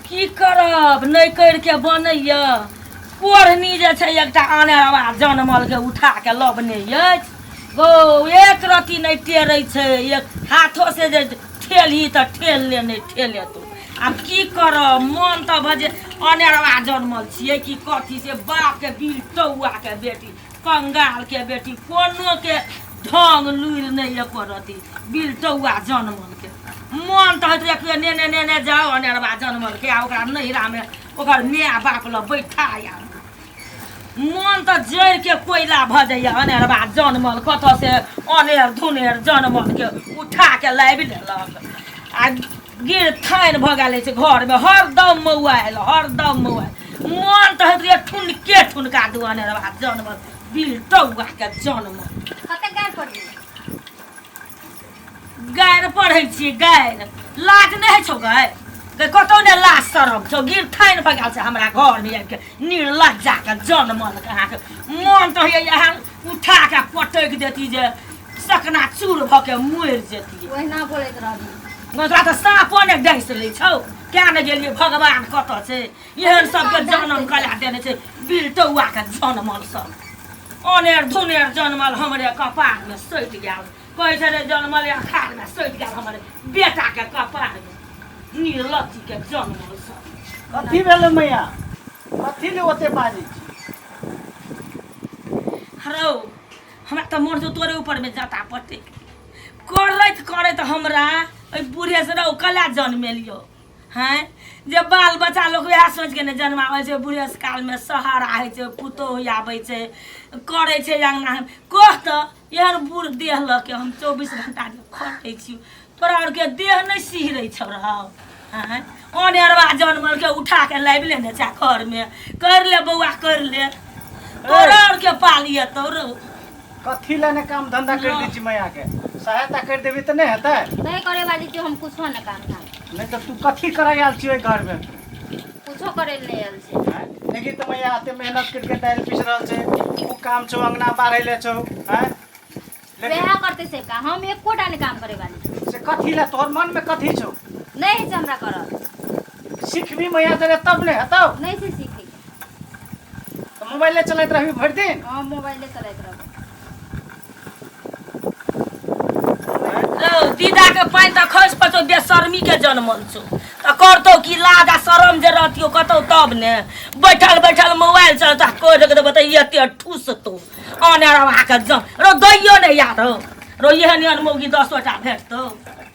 की करब नहीं कर के बनैया कोढ़नी जे छै एकटा आनेरवा जनमल के उठा के लबने अछि गो एक रति नहीं टेरै छै एक हाथों से जे ठेलही त ठेल ले नहीं ठेले तो आब की करब मन त भजे अनेरवा जनमल छियै कि कथी से बाप के बिल टौआ के बेटी कंगाल के बेटी कोनो के ढंग लुइर नहीं एको रति बिल टौआ जनमल के मन त होइत रहे नेने नेने जाओ अनेरवा जनमल के आ ओकरा नहिरा में ओकर माय बाप ल बैठाया मन त जड़ के कोयला भ जाइए अनेरवा जनमल कत से अनेर धुनेर जनमल के उठा के लाबि लेलक आ गिर थाइन भ गेल छै घर में हरदम मौआयल मन त होइत रहे ठुनके ठुनका दू अनेरवा जनमल बिल टौआ के जनमल कते गाय पढ़ी गायर पढ़ै छी गायर लाज नहीं छौ गाय कतौ ने लाज शरम छौ गिर थाइन भ गेल छै हमरा घर में आबि के निर्लज्जा के जनमल के अहाँके मन तो यहाँ उठा के पटक देती जे सकना चूर भ के मरि जेती ओहिना बोलैत रहली तोरा तऽ साँपो ने डैस लै छौ क्या ने गेलियै भगवान कतऽ छै एहन सबके जनम कला देने छै बिल टौआ के जनमल सब अनेर धुनेर जनमल हमरे कपार में सटि गेल कहै छै रे जनमल अखाड़ में सटि गेल हमरे बेटा के कपार में निर्लज्जी के जनमल सब कथी भेलै मैया कथी ले ओते बाजै छी हरौ हमरा तऽ मोर जो तोरे ऊपर में जाता पटे करैत हमरा ओइ बूढ़े से रौ कला जन्मेलियो हैं जे बाल बच्चा लोग वएह सोच के ने जन्माबै छै बूढ़े काल में सहारा होइ छै पुतोह आबै छै करै छै अंगना कह तऽ एहन बूढ़ देह लऽ के हम 24 घंटा जे खटै छी तोरा और के देह नहीं सिहरै छौ रहौ हैं अनेरवा जनमल के उठा के लाबि ले ने चा घर में कर ले बौआ कर ले तोरा और के पालिए तोरो कथी लेने काम धंधा कर दी छी मैया के सहायता कर देबी त नहीं हेतै नहीं करे वाली जो हम कुछो न काम धाम नहीं तो तू कथी करे आयल छी ओइ घर में कुछो करे नहीं आयल छै देखी तो मैया आते मेहनत करके दाल पिस रहल छै उ काम छौ अंगना बारहे ले छौ हैं वेहा करते से का हम एकोटा ने काम करे वाली से कथी ले तोर मन में कथी छौ नहीं है हमरा करल सीखबी मैया जरे तब ने हेतौ नहीं से सीखी तो मोबाइल चलैत रहबी भरि दिन हां मोबाइल ले चलैत रहब दीदा के पाइन त खस पचो बेशर्मी के जनमल छौ त करतो की लाज आ शरम जे रहतियो कतौ तब ने बैठल मोबाइल चलता कोइ देख देबो त एते ठुसतो अनेरवा के जन रो दैयो ने यार रो एहन मौगी 10 टा भेटतो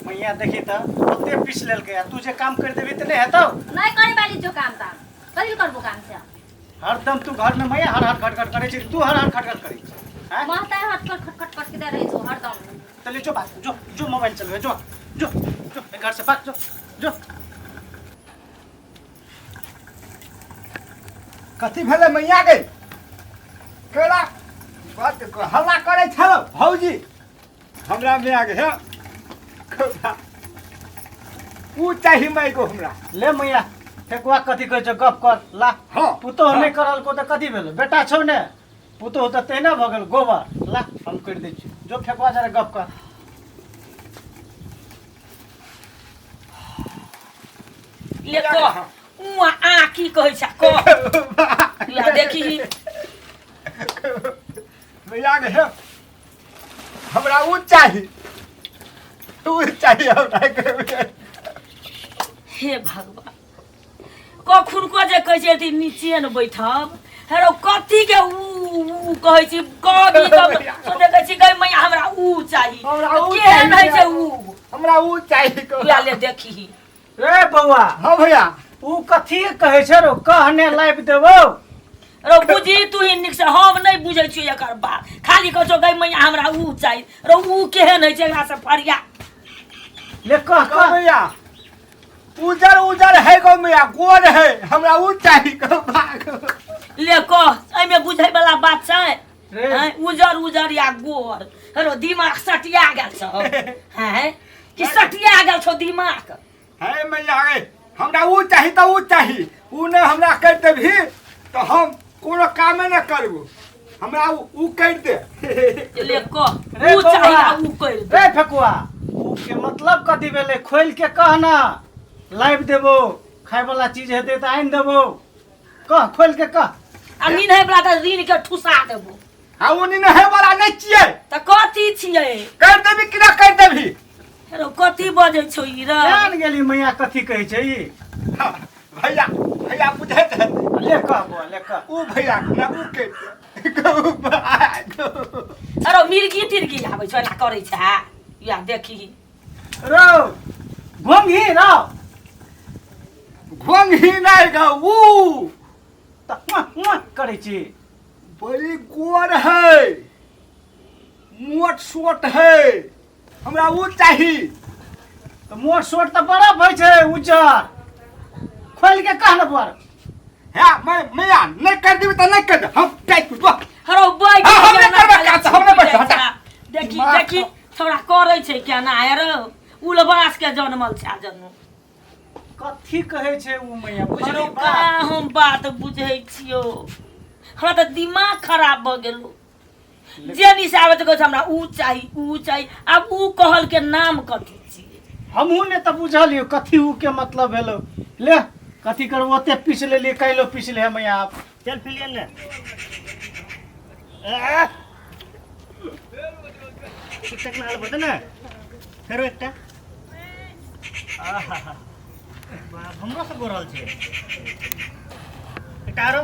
मैया देखी त ओते पिस लेलकै तू जे काम कर देबी त नहीं हेतौ नहीं करे वाली जो काम था कथी करबो काम से हरदम तू घर में मैया हर खटखट करे छी तू हर खटखट करी हैं महता हट खट के दे रही जो हरदम चले जो बात जो मोबाइल चलवे जो घर से भाग जो कथी भेलै मैया गे केला बात हल्ला करे छौ भौजी हमरा मैया गे उ चाही मै को हमरा ले मैया ठेकुआ कथी कहै छ गप कर ला हाँ, पुतो हाँ। नहीं करल को त कथी भेल बेटा छौ ने पुतो त तेना भ गेल गोबर ला हम कर दै छी जो ठेकुआ जरा गप कर ले कह उआ आ की कहै छ कह ला देखी मैया गे हमरा उ चाही हमरा के हे भगवान कखुन को जे कहै छै नीचे न बैठब हेरो कथी के ऊ कहै छी कभी कब तो देखै छी गई मैया हमरा ऊ चाही हमरा ऊ केहन है चाही। छै ऊ हमरा उ चाही ला ले देखी रे बौआ हां भैया उ कथी कहै छ रो कहने लाइब देबो रो बुझी तू ही निक से हम नहीं बुझै छी एकर बात खाली कहै छौ गई मैया हमरा ऊ चाही रो ऊ केहन है छै एकरा से फरिया ले कह मैया उजर है गो मैया गोर है हमरा उ चाही भाग ले कह एमे बुझै वाला बात छै रे। हैं उजर या गोर हेरो दिमाग सटिया गेल छौ हैं कि सटिया गेल छौ दिमाग है मैया गे हमरा उ चाही त उ चाही उ ने हमरा कर देबही तो हम कोनो कामे न करबो हमरा उ कर दे ले कह रे ऊ चाही बौआ। आ ऊ कर दे रे फेकुआ उ के मतलब कथी भेलै खोल के कह ना लाइव देबो खाए वाला चीज हेतै तऽ आनि देबो। कह खोल के कह। आ नीन है बला तऽ ऋण के ठुसा देबो। हाँ वो नहीं है वाला नहीं चाहिए। तऽ कथी छियै? कर देबी कि ना कर देबी? हेरो कथी बजै छौ ई रे? जान गेली मैया कथी कहै छै ई। हाँ, भैया भैया बुझे थे। ले कह बो ले कह। ऊ भैया ना ऊ के हेरो मिर्गी तिर्गी आबै छौ एना करै छै। या देखी रो घोंघी रो घोंघी नहीं गा ऊ त करै छी। बड़ी गोर है मोट सोट है हमरा ऊ चाहिए। तऽ मोट सोट तऽ बड़ा भइ छै उजर। खोल के कह न बर। है मैं नहीं कर देबी तो नहीं कर दे हम टाइट कर दो। हेरो बैठ हाँ, हमने करबे का हमने बैठ हटा। देखी देखी छोड़ा करै छै केना यार उलबास के जन्मल छै जन्म। कथी कहै छै उ मैया हेरो बुझली का हम बात बुझै छियो। हमरा तऽ दिमाग खराब भ गेलो। जे निसाबे तऽ कहै छै हमरा ऊ चाही। आब ऊ कहल के नाम कथी छियै? हमहूँ ने तऽ बुझलियो कथी उ के मतलब भेलो। ले कथी करबो ओते पीस लेलिए काइलो पीस ले मैया आप। चल फिलियन ने ठीक ना बता ना फेरो एकटा आहा हमरो से गोरल छै एकटा आरो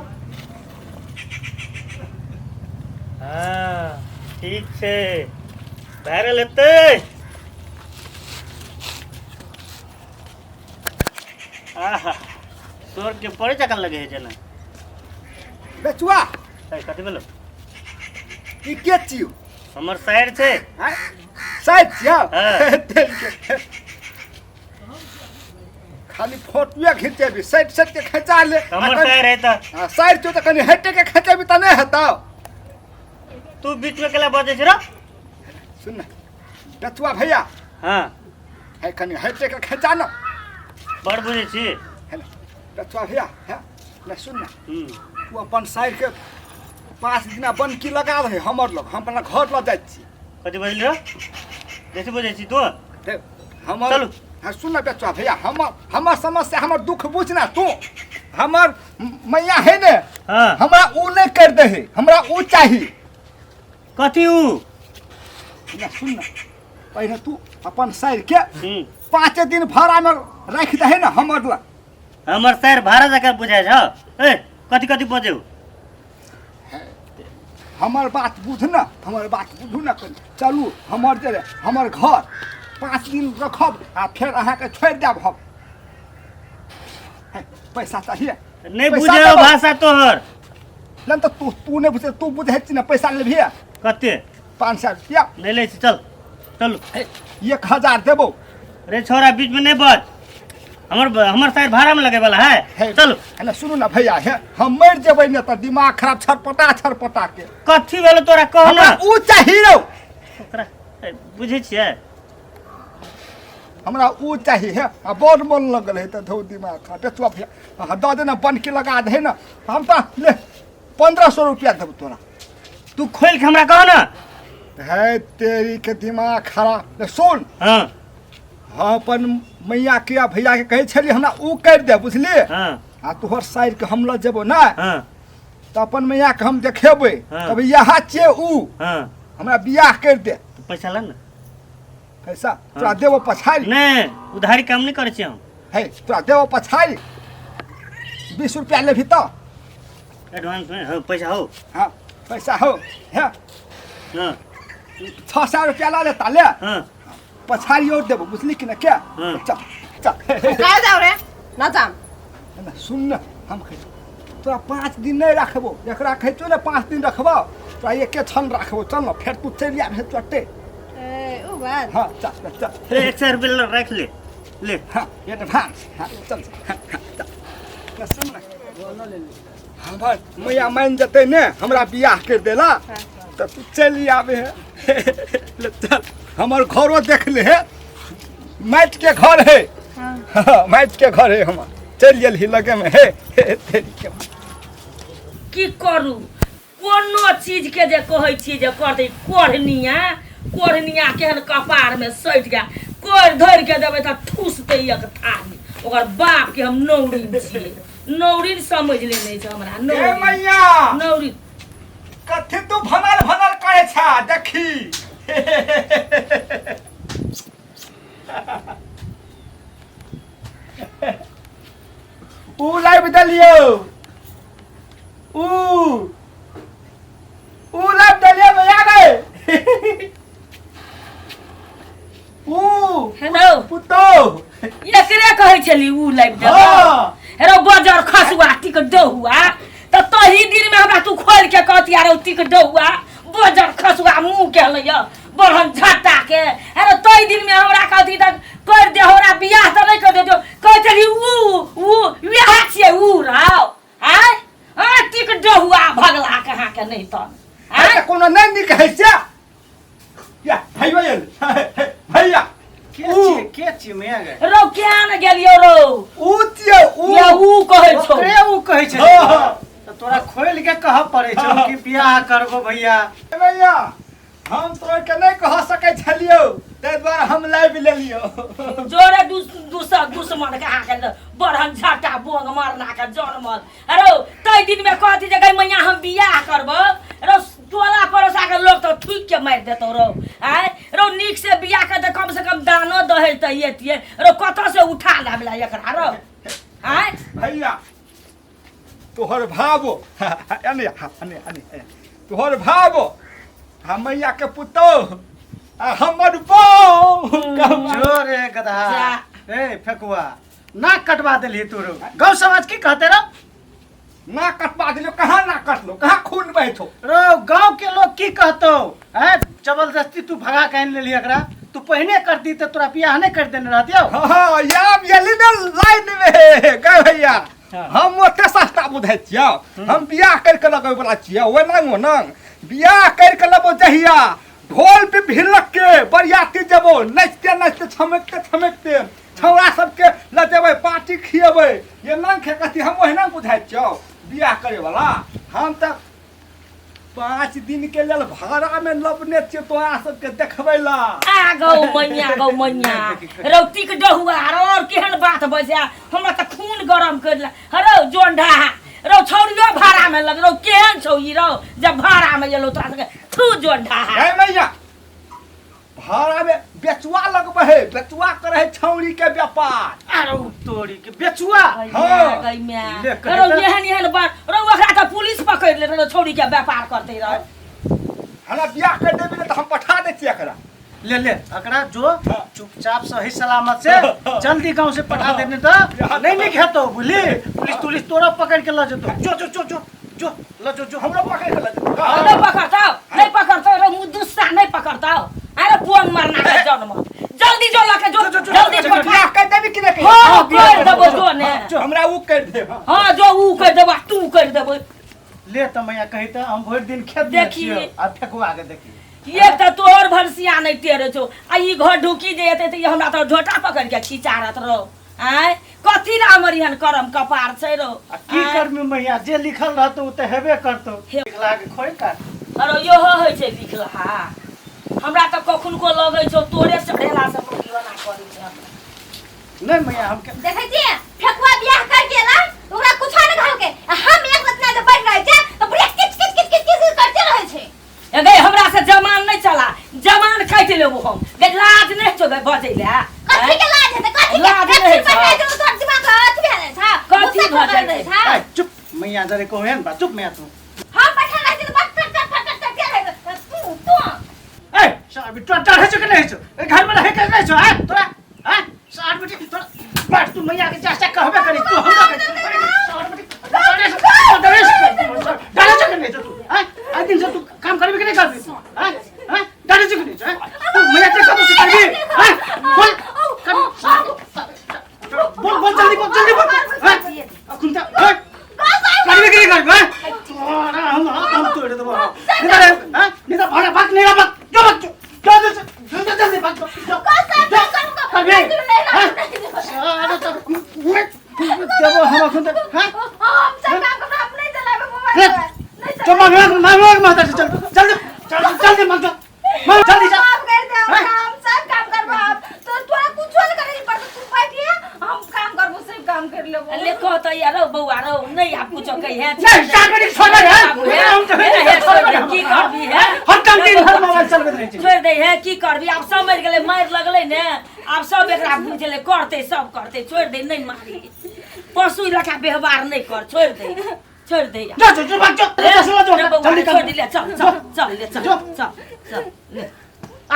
हाँ ठीक छै वायरल हेतै आहा स्वर्ग के परे जका लगे है जना बेचुआ कथी बोलो ई के छियो? हमर शायर छै हैं साइड छियो? हाँ। खाली फोटोए खींचेबी साइड साइड के खींचा ले। हमर शायर है त साइड तो कनी हटे के खींचेबी त नहीं हेतौ। तू बीच में केला बजे छ रे सुन ना बेचुआ भैया हां है कनी हटे के खींचा ना बड़ बुझे छी है ना बेचुआ भैया है ना सुन ना तू अपन साइड के 5 दिना बनकी लगा रहे हमर लोग हम अपना घर ल जाय छी। कथी बजली रे जैसे बुझे छी तू देख हमर चलू। हाँ सुन ना बेचुआ भैया हमर समस्या हमर दुख बुझ ना तू हमर मैया है ने हां हमरा ऊ नहीं कर दे है हमरा ऊ चाहिए। कथी ऊ ना सुन ना पहले तू अपन साइड के 5 दिन भाड़ा में रख दे है ना हमर ला। हमर शायर भाड़ा जका बुझाय छ ए कथी कथी बजौ हमर बात बुझ ना हमर बात बुझू ना चलू हमर घर 5 दिन रखब आ फिर अहाँ के छोड़ देब हम। पैसा चाहिए नहीं पैसा बुझे देबो। भाषा तोहर लन तो तू नहीं बुझे तू बुझे छी ना पैसा लेबी कते 500 रुपया ले ले छी चल चल 1000 देबो। रे छोरा बीच में नहीं बज हमर शायर भाड़ा में लगे वाला है चल है ना सुनू ना भैया है हम मर जेबै ना तो दिमाग खराब छरपटा के कथी भेलो तोरा कह ना हमरा ऊ चाहिए ओकरा बुझे छियै हमरा ऊ चाहिए है आ बड़ मन लगल है तो धो दिमाग खराब बेचुआ भैया दे देना बन के लगा दे ना हम तो ले 1500 रुपया देब तोरा। तू खोल के हमरा कह ना है तेरी के दिमाग खराब सुन हां हाँ अपन मैया के भैया के कहे छली हमरा ऊ कर दे बुझली हां आ तोहर साइड के हम ल जेबो ना हां तो अपन मैया के हम देखेबै हाँ। तब यहाँ छे ऊ हां हमरा बियाह कर दे तू पैसा ला ना पैसा तोरा देबो पछाड़ी नहीं उधारी काम नहीं करे छी हम है तोरा देबो पछाड़ी 20 रुपया लेबी तो एडवांस में हो पैसा हो हाँ पैसा हो है हां 600 रुपया ला लेता ले हां पछाड़ी और देबो बुझली कि ना क्या हाँ। चल चल काय जाऊ रे ना जाम ना सुन ना हम कह तोरा 5 दिन नहीं रखबो एकरा कहतो ना 5 दिन रखबो तोरा एके क्षण रखबो चल ना फिर तू चल आबे चट्टे ए ओ बात हाँ चल चल 100 रुपया रख ले ले हाँ एडवांस हाँ चल चल ना सुन ना हमर मैया मान जते ने हमरा बियाह कर देला तो तू चल आबे है ले चल हमर घरो देख ले है माइट के घर है हाँ माइट के घर है हमर चल गेल ही लगे में है तेरी के की करू कोनो चीज के जे कहै छी जे कर दे कोढ़निया केहन कपार में सटि गया कोढ़ धरि के देबै तऽ ठूसतै एक थारी ओकर बाप के हम नौरीन छियै नौरीन समझ ले नहीं छै हमरा ए नौरीन मैया नौरीन कथी तू भनल भनल करे छा देखी ऊ लाइव दलियो ऊ लाइव दलियो मैया गए ऊ हेलो पुतो एकरे कहै छली ऊ लाइव दे हाँ हेरो बजर खसुआ टिक डहुआ त तही दिन में हमरा तू खोल के कहती यार टिक डहुआ बजर खसुआ मुंह के लैया बरहन झट्टा के हेरो तही दिन में हमरा कहती त कर दे हमरा बियाह त नहीं कर दे कहै छली ऊ बियाह छियै ऊ राव आय आ टिक डहुआ भगला कहाँ के नहीं तन अरे कोनो नहीं निक है से या भैया भैया के छी मैया गए रो क्या न गेलियो रो ऊ तियो या ऊ कहै छौ ओकरे ऊ कहै छै हाँ। तो तोरा खोल के कह पड़े छौ कि बियाह करबो भैया भैया हम तो के नहीं कह सकै छलियो तै द्वारा हम लाइव ले लियो जोरे दुश्मन कहा के बरहन झाटा बोंग मारना के जनमल अरे तई दिन में कहती जे गई मैया हम बियाह करबो रो टोला पड़ोसा के लोग तो थूक के मार देतो रो आय रो नीक से बियाह के त कम से कम दानो दहेज त येतिए रो कत से उठा लाबला एकरा रो आय भैया तोहर भावो अने तोहर भावो हम मैया के पुतो आ हमर बो जो रे गधा जा। ए फेकुआ नाक कटवा देली तू रो गांव समाज की कहते रो ना कटवा दिलो कहाँ ना कटलो कहाँ खून बहतो रो गांव के लोग की कहतो हैं जबरदस्ती तू भगा के आन लेली एकरा तू पहले करती तो तोरा बियाह नहीं कर देने रहतियो हाँ याब यली न लाइन में गए भैया हाँ। हम ओते सस्ता बुझै छियौ हम बियाह करके लगै वाला छियौ ओए नंग नंग बियाह करके लबो जहिया ढोल पे भिलक के बरियाती जबो नचते नचते छमकते छौड़ा सबके लजेबै पार्टी खियेबै ये नंग खे कथी हम ओहिना बुझै छियौ बियाह करे वाला हम त 5 दिन के लेल भाड़ा में लबने छियै तोरा सबके देखबै ला आ गौ मैया रौती के डहुआ और केहन बात बजा हमरा त खून गरम कर ला हरो जोंढा रो छौड़ियो भाड़ा में लग रो केहन छौ ई रो जब भाड़ा में गेलो तोरा सके थू जोंढा है मैया भाड़ा में बेचुआ लगबै है बेचुआ करे है छौरी के व्यापार अरे तोरी के बेचुआ हाँ। गई मैं ले कहे रो त- एहन बात रो ओकरा त पुलिस पकड़ ले रो छौड़ी के व्यापार करते रह हमरा बियाह कर देबे त हम पठा दे छियै एकरा ले अकड़ा जो चुपचाप सही सलामत से जल्दी गांव से पठा देने तो नहीं खेतो बुझली पुलिस तोरा पकड़ के ल जतो जो ल जो हमरा पकड़ के लज नहीं पकड़ता रो मुद्दुस्सा नहीं पकड़ता अरे फोन मारना के जन्म जल्दी जो लके जो जल्दी पठा बियाह कर देबे कि नहीं हां कर देबो जो ने हमरा उ कर देब हां जो ऊ कर देबा तू कर देबो ले तो मैया कही तो हम भर दिन खेत में देखिए। छियो आ फेकुआ के देखी एक त तोहर भरसिया नहीं तेरे छो आ ई घर ढुकी जेते त हमरा त झोटा पकड़ के खिचारत रहो आय कथी रामरियन करम कपार छै रो आ की करमी मैया जे लिखल रहतो उ त हेबे करतो हे- लिखला के खोइ का अरे यो होइ छै लिखला हमरा त कखुन को लगै छौ तोरे चढ़ेला से मुखी बना करै छै हमरा। नहीं मैया हम के देखै छियै फेकुआ बियाह कर गेला ओकरा कुछो न कहल के आ हम एक रत्ना जे बैठ रहै छै तो पूरा किच करते रहै छै ए गई हमरा से जमान नहीं चला जमान काट लेबो हम गई लाज नहीं छौ गई बजै ले कथी के लाज हेतै कथी के लाज नहीं एक छै। सिर पर तोर दिमाग अथी भेलै छ कथी गुस्सा भऽ भेलै जाइ छ ए, चुप मैया जरे कोहेन बा चुप मैया तू हम बैठल रहै छी तो बस टट तू ए साहब तू डर है कि नहीं छो ए घर में रहे के नहीं छो हैं तोरा हैं साहब बेटी तोरा बैठ तू मैया के चाचा कहबे करी तू हमरा के साहब बेटी डरे छो कि नहीं छो तू हैं आज दिन से तू काम करबे कि नहीं करबी हैं हैं डरे छो कि नहीं छो हैं? तू मैया के कब से करबी हैं बोल जल्दी बोल हैं कुंता हट करबे कि नहीं करबी हैं अरे हम तोड़ देबो निदा हैं निदा भागा भाग नहीं भाग जो भाग जो जल्दी भाग जो करबे अरे तो देबो हम कुंता हैं हम सब काम करब हम नहीं चलाबे मोबाइल नहीं तो मांग माता चल जल्दी मांग जल्दी जा काम कर दे हैं? हम सब काम करब तो तोरा कुछो न करे पर तू बैठिए हम काम करब दैया रो बउआ रो नहीं आप कुछ कही है नहीं सार बेटी छोड़ दे हम तो की करबी है हम काम दिन भर मोबाइल चलबैत रहै छी छोड़ दे है की करबी आप समझ गेले मार लगले ने आप सब एकरा बुझले करते सब करते छोड़ दे नहीं मारी परसू लखा व्यवहार नहीं कर छोड़ दे जो भाग जो जल्दी छोड़ दे चल ले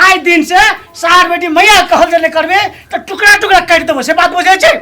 आइ दिन से सार बेटी मैया कहल जे नहीं करबे तो टुकड़ा टुकड़ा काट देबो से बात बुझै छै